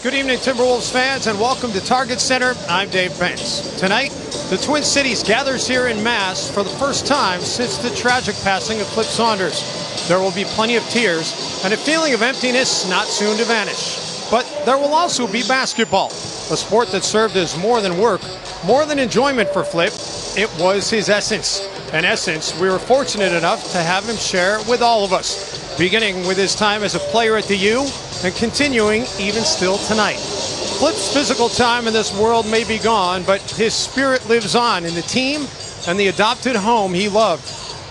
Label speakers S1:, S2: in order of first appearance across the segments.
S1: Good evening, Timberwolves fans, and welcome to Target Center. I'm Dave Benz. Tonight, the Twin Cities gathers here in mass for the first time since the tragic passing of Flip Saunders. There will be plenty of tears and a feeling of emptiness not soon to vanish. But there will also be basketball, a sport that served as more than work, more than enjoyment for Flip. It was his essence. An essence we were fortunate enough to have him share with all of us, beginning with his time as a player at the U and continuing even still tonight. Flip's physical time in this world may be gone, but his spirit lives on in the team and the adopted home he loved.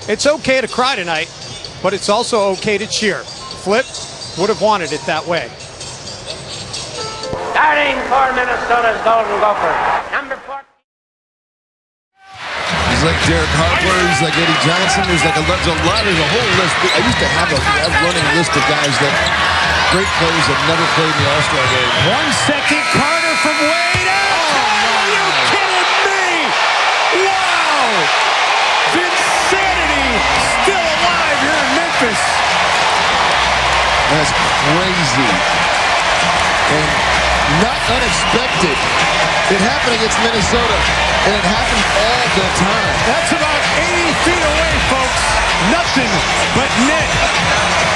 S1: It's okay to cry tonight, but it's also okay to cheer. Flip would have wanted it that way.
S2: Starting for Minnesota's Golden Gopher, number 4.
S3: He's like Derek Harper, he's like Eddie Johnson, there's a whole list. I used to have a running list of guys that great players that never played in the All-Star game.
S1: 1 second, Carter from way down. Are you kidding me? Wow! Vinsanity still alive here in Memphis.
S3: That's crazy. And not unexpected. It happened against Minnesota, and it happened all the time.
S1: That's about 80 feet away, folks. Nothing but net.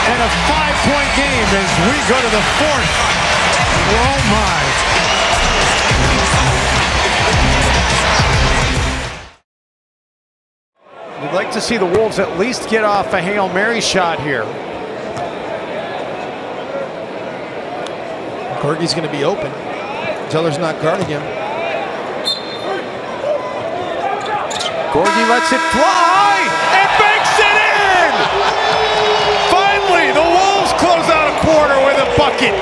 S1: And a 5-point game as we go to the fourth. Oh, my. We'd like to see the Wolves at least get off a Hail Mary shot here.
S3: Gorgie's going to be open. Zeller's not guarding him.
S1: Gorgie lets it fly and banks it in! Finally, the Wolves close out a quarter with a bucket.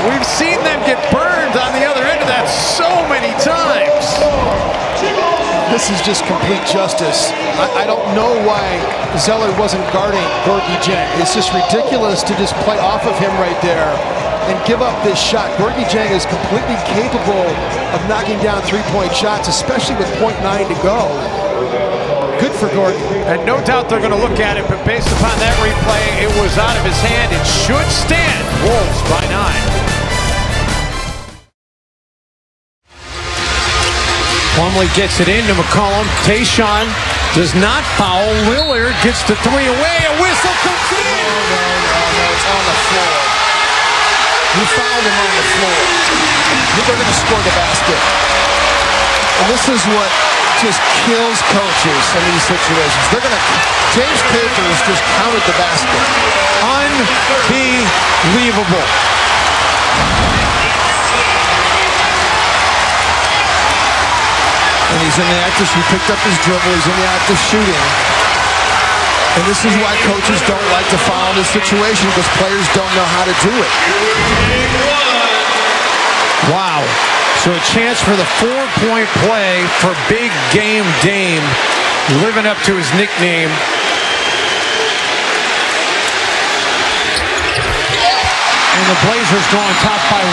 S1: We've seen them get burned on the other end of that so many times.
S4: This is just complete justice. I don't know why Zeller wasn't guarding Gorgie Jang. It's just ridiculous to just play off of him right there and give up this shot. Gorgie Jang is completely capable of knocking down three-point shots, especially with .9 to go. Good for Gorgie.
S1: And no doubt they're going to look at it, but based upon that replay, it was out of his hand. It should stand. Wolves by 9. Plumlee gets it into McCollum. Tayshaun does not foul. Lillard gets the three away. A whistle comes in.
S3: No, it's on the floor. He fouled him on the floor. They're going to score the basket. And this is what just kills coaches in these situations. They're going to. James Capers just counted the basket.
S1: Unbelievable.
S3: And he's in the act of, he picked up his dribble, he's in the act of shooting. And this is why coaches don't like to foul in this situation, because players don't know how to do it.
S1: Wow. So a chance for the 4-point play for Big Game Dame, living up to his nickname. And the Blazers go on top by 1.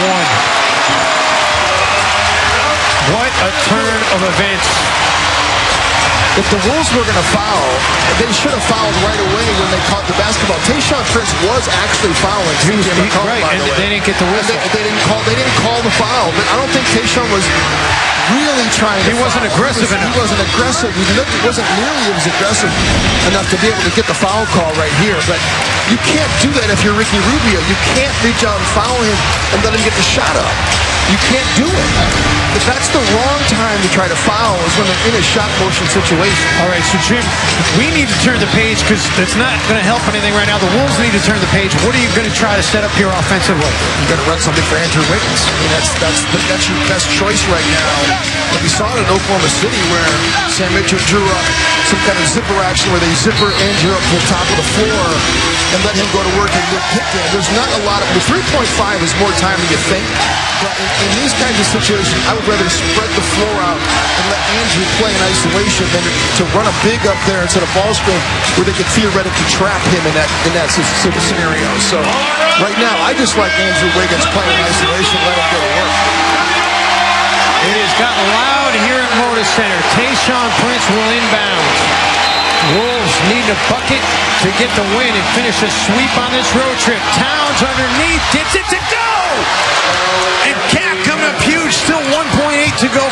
S1: What a turn of events.
S3: If the Wolves were going to foul, they should have fouled right away when they caught the basketball. Tayshaun Prince was actually fouling.
S1: Right, and they didn't get the whistle.
S3: They didn't call the foul, but I don't think Tayshaun was really trying to
S1: He wasn't aggressive enough.
S3: He wasn't aggressive. He wasn't nearly as aggressive enough to be able to get the foul call right here. But you can't do that if you're Ricky Rubio. You can't reach out and foul him and let him get the shot up. You can't do it. But that's the wrong time to try to foul, is when they're in a shot motion situation.
S1: All right, so Jim, we need to turn the page, because it's not going to help anything right now. The Wolves need to turn the page. What are you going to try to set up here offensively?
S3: You're going to run something for Andrew Wiggins. I mean, that's your best choice right now. But we saw it in Oklahoma City, where Sam Mitchell drew up some kind of zipper action where they zipper Andrew up to the top of the floor and let him go to work and get picked in. There's not a lot of... The 3.5 is more time than you think. But in these kinds of situations, I would rather spread the floor out and let Andrew play in isolation than to run a big up there instead of ball screen where they could theoretically trap him in that sort of scenario. So right now, I just like Andrew Wiggins playing in isolation, let him go to work.
S1: It has gotten loud here at Moda Center. Tayshaun Prince will inbound. Wolves need a bucket to get the win and finish a sweep on this road trip. Towns underneath, gets it to go!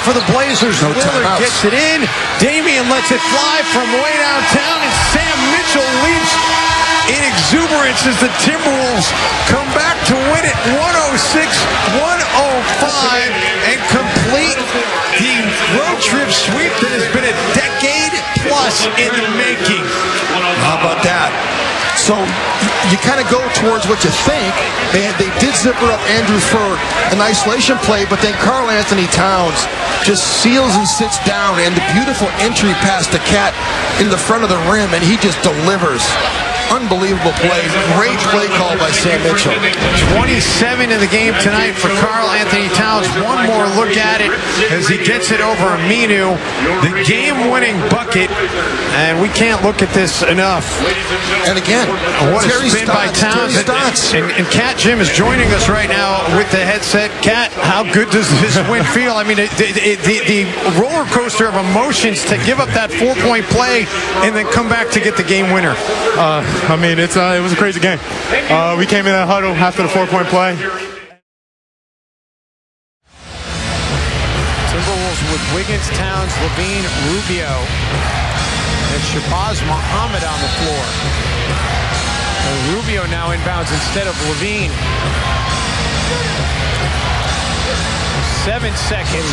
S1: for the Blazers.
S3: No
S1: Lillard
S3: timeouts.
S1: gets it in. Damian lets it fly from way downtown, and Sam Mitchell leaps in exuberance as the Timberwolves come back to win it 106-105 and complete the road trip sweep that has been a decade plus in the making.
S3: How about that? So you kind of go towards what you think. They did zipper up Andrew for an isolation play, but then Karl Anthony Towns just seals and sits down, and the beautiful entry past the cat in the front of the rim, and he just delivers. Unbelievable play. Great play call by Sam Mitchell.
S1: 27 in the game tonight for Karl Anthony Towns. One more look at it as he gets it over Aminu. The game-winning bucket, and we can't look at this enough.
S3: And again,
S1: what a spin by Towns. And Cat Jim is joining us right now with the headset. Cat, how good does this win feel? I mean, the roller coaster of emotions to give up that 4-point play and then come back to get the game winner.
S5: I mean, it was a crazy game. We came in that huddle after the 4-point play.
S1: Timberwolves with Wiggins, Towns, Levine, Rubio, and Shabazz Muhammad on the floor. And Rubio now inbounds instead of Levine. 7 seconds.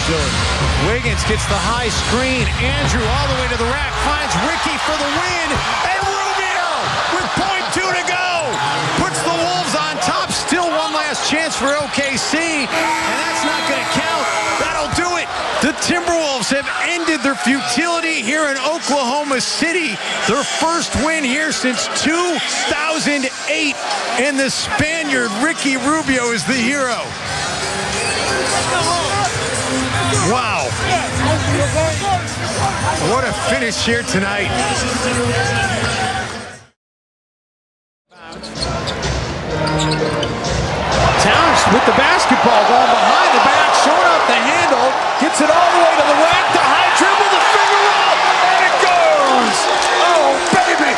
S1: Wiggins gets the high screen. Andrew all the way to the rack, finds Ricky for the win, and Rubio with .2 to go puts the Wolves on top. Still one last chance for OKC, and that's not going to count. That'll do it. The Timberwolves have ended their futility here in Oklahoma City. Their first win here since 2008, and the Spaniard Ricky Rubio is the hero. Wow. What a finish here tonight. Towns with the basketball going behind the back, showing up the handle, gets it all the way to the rack, the high dribble, the finger roll, and it goes! Oh, baby!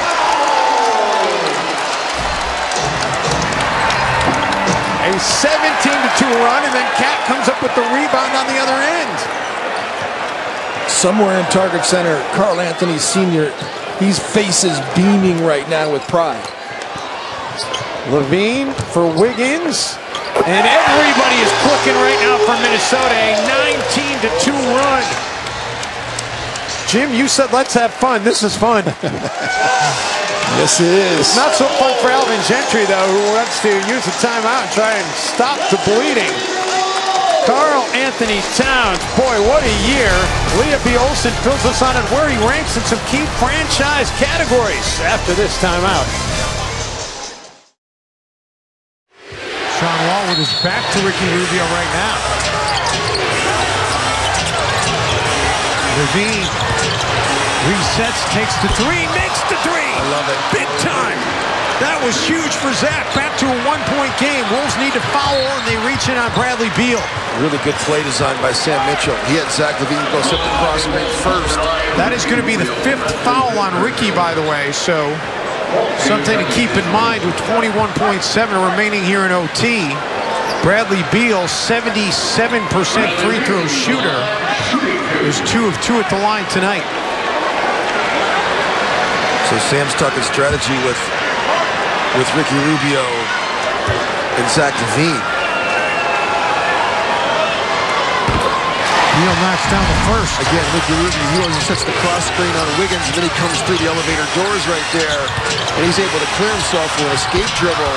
S1: A 17-2 run, and then Cat comes up with the rebound on the other end.
S4: Somewhere in Target Center, Karl Anthony Sr., his face is beaming right now with pride.
S1: Levine for Wiggins, and everybody is clicking right now for Minnesota. A 19-2 run. Jim, you said let's have fun. This is fun.
S4: Yes, it is.
S1: It's not so fun for Alvin Gentry, though, who wants to use the timeout and try and stop the bleeding. Karl Anthony Towns, boy, what a year. Leah B. Olson fills us on it where he ranks in some key franchise categories after this timeout. Sean Wall with his back to Ricky Rubio right now. Levine resets, takes the three, makes the three.
S3: I love it.
S1: Big time. That was huge for Zach. Back to a one-point game. Wolves need to foul, and they reach in on Bradley Beal.
S3: Really good play design by Sam Mitchell. He had Zach Levine go set the cross screen first.
S1: That is going to be the 5th foul on Ricky, by the way, so something to keep in mind with 21.7 remaining here in OT. Bradley Beal, 77% free throw shooter, is 2 of 2 at the line tonight.
S3: So Sam's talking strategy with Ricky Rubio and Zach Levine.
S1: Beal knocks down the first.
S3: Again, Ricky Rubio, he always sets the cross screen on Wiggins, and then he comes through the elevator doors right there, and he's able to clear himself with an escape dribble.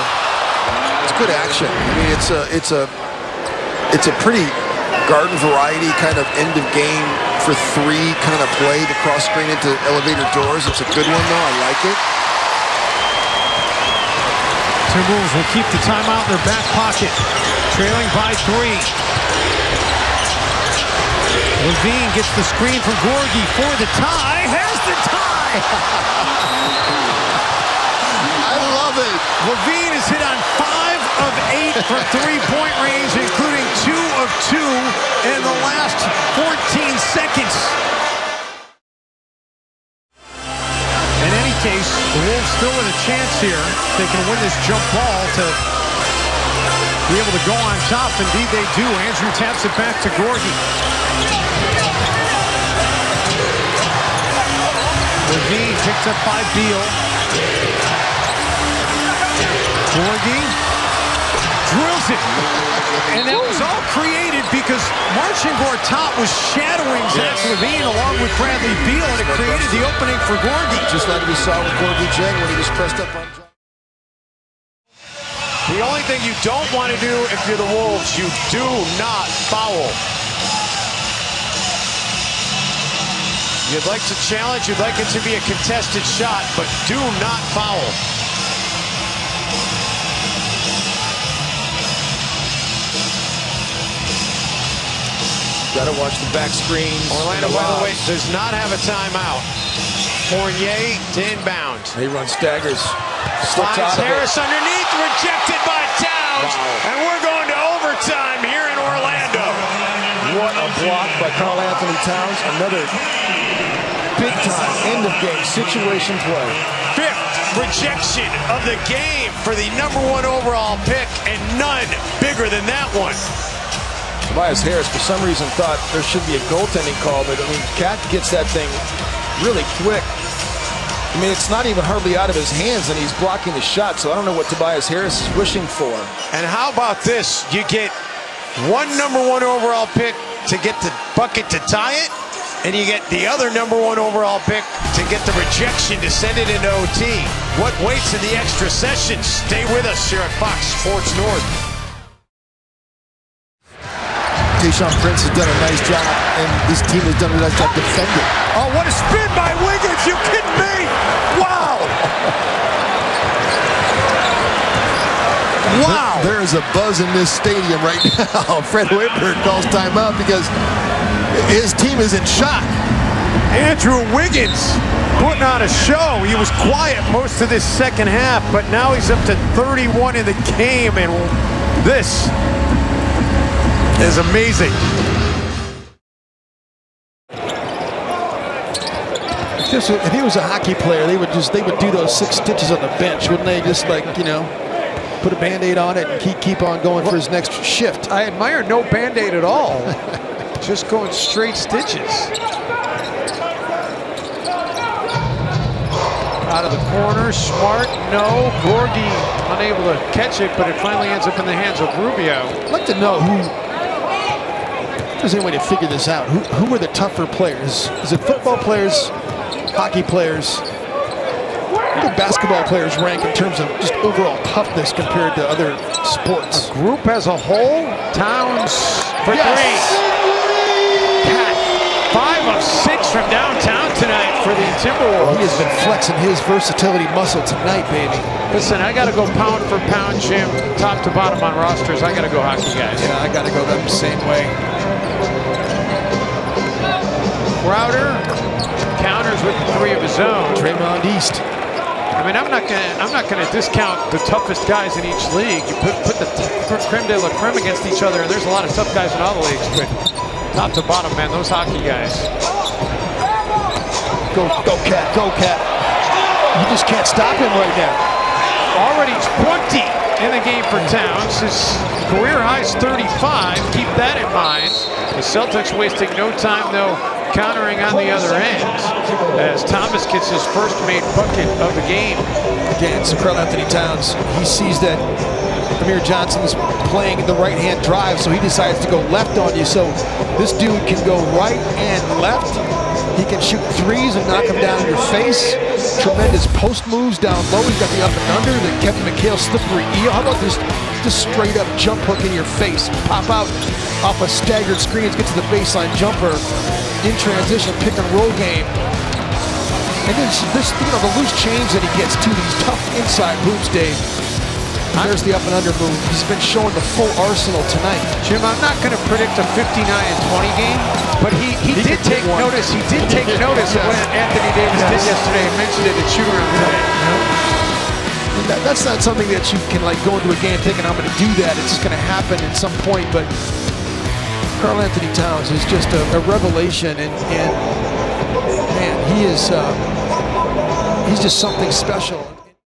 S3: It's good action. I mean, it's a pretty garden variety kind of end of game for 3 kind of play. The cross screen into elevator doors. It's a good one though. I like it.
S1: Timberwolves will keep the timeout in their back pocket, trailing by 3. Levine gets the screen from Gorgie for the tie. Has the tie!
S3: I love it.
S1: Levine is hit on 5 of 8 from 3-point range, including 2 of 2 in the last 14 seconds. In any case, the Wolves still with a chance here. They can win this jump ball to be able to go on top. Indeed they do. Andrew taps it back to Gorgie. Levine picked up by Beal. Gorgie drills it. And that was all created because Marcin Gortat was shadowing Zach Levine along with Bradley Beal, and it created the opening for Gorgie.
S3: Just like we saw with Gorgie Jang when he was pressed up on.
S1: The only thing you don't want to do if you're the Wolves, you do not foul. You'd like to challenge, you'd like it to be a contested shot, but do not foul.
S3: Got to watch the back screen.
S1: Orlando, by the way, does not have a timeout. Fournier to inbound.
S3: He runs staggers.
S1: Finds Harris underneath, rejected by Towns. Wow. And we're going to overtime here in Orlando.
S3: What a block by Karl Anthony Towns. Another big-time end-of-game situation play.
S1: Fifth rejection of the game for the #1 overall pick, and none bigger than that one.
S3: Tobias Harris, for some reason, thought there should be a goaltending call, but I mean, Cat gets that thing really quick. I mean, it's not even hardly out of his hands, and he's blocking the shot, so I don't know what Tobias Harris is wishing for.
S1: And how about this? You get one #1 overall pick to get the bucket to tie it, and you get the other #1 overall pick to get the rejection to send it into OT. What waits in the extra session? Stay with us here at Fox Sports North.
S3: Tayshaun Prince has done a nice job, and this team has done a nice job defending.
S1: Oh, what a spin by Wiggins! You kidding me? Wow! Wow!
S3: There is a buzz in this stadium right now. Fred Hoiberg calls timeout because his team is in shock.
S1: Andrew Wiggins putting on a show. He was quiet most of this second half, but now he's up to 31 in the game, and this is amazing.
S4: If he was a hockey player, they would do those 6 stitches on the bench, wouldn't they? Just like, you know, put a Band-Aid on it and keep on going for his next shift.
S1: I admire no Band-Aid at all. Just going straight stitches. Out of the corner, Smart, no. Gorgie unable to catch it, but it finally ends up in the hands of Rubio.
S4: I'd like to know if there's any way to figure this out. Who are the tougher players? Is it football players, hockey players? Where do basketball players rank in terms of just overall toughness compared to other sports?
S1: A group as a whole, Towns for 3. Cat, 5 of 6 from downtown tonight for the Timberwolves.
S4: He has been flexing his versatility muscle tonight, baby.
S1: Listen, I got to go pound for pound, Jim, top to bottom on rosters. I got to go hockey, guys.
S4: Yeah, I got to go the same way.
S1: Crowder counters with 3 of his own.
S4: Draymond East.
S1: I mean, I'm not gonna discount the toughest guys in each league. You put the creme de la creme against each other, and there's a lot of tough guys in all the leagues. But top to bottom, man, those hockey guys.
S4: Go Cat, go Cat. You just can't stop him right now.
S1: Already 20 in the game for Towns. His career high is 35. Keep that in mind. The Celtics wasting no time, though, countering on the other end as Thomas gets his first made bucket of the game.
S4: Again, so Karl Anthony Towns, he sees that Amir Johnson's playing the right-hand drive, so he decides to go left on you. So this dude can go right and left. He can shoot threes and knock them down in your face. Tremendous post moves down low. He's got the up and under, the Kevin McHale slippery eel. How about this just straight up jump hook in your face? Pop out off a staggered screens, get to the baseline jumper. In transition, pick and roll game. And then this, you know, the loose change that he gets to these tough inside moves, Dave. And there's the up and under move. He's been showing the full arsenal tonight.
S1: Jim, I'm not going to predict a 59-20 game, but he did take notice. He did take notice of what Anthony Davis did yesterday and mentioned it at shoot-around today.
S4: That's not something that you can like go into a game thinking I'm going to do that. It's just going to happen at some point. But Karl Anthony Towns is just a revelation, and man, he is he's just something special.